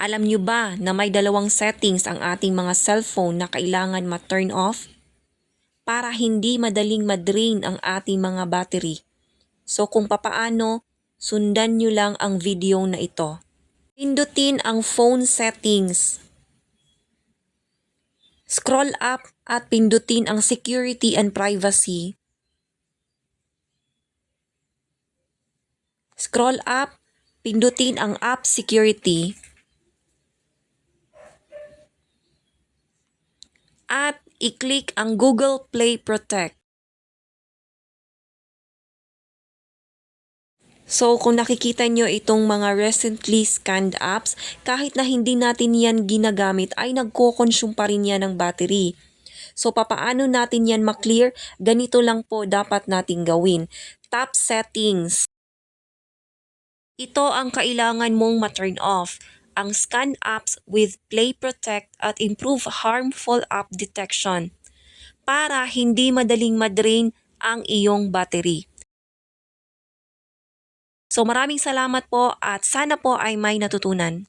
Alam nyo ba na may dalawang settings ang ating mga cellphone na kailangan ma-turn off? Para hindi madaling ma-drain ang ating mga battery. So kung papaano, sundan nyo lang ang video na ito. Pindutin ang phone settings. Scroll up at pindutin ang security and privacy. Scroll up, pindutin ang app security. At i-click ang Google Play Protect. So kung nakikita nyo itong mga recently scanned apps, kahit na hindi natin yan ginagamit ay nagko-consume pa rin yan ng battery. So papaano natin yan ma-clear? Ganito lang po dapat nating gawin. Tap settings. Ito ang kailangan mong ma-turn off. Ang scan apps with Play Protect at improve harmful app detection para hindi madaling ma-drain ang iyong battery. So maraming salamat po at sana po ay may natutunan.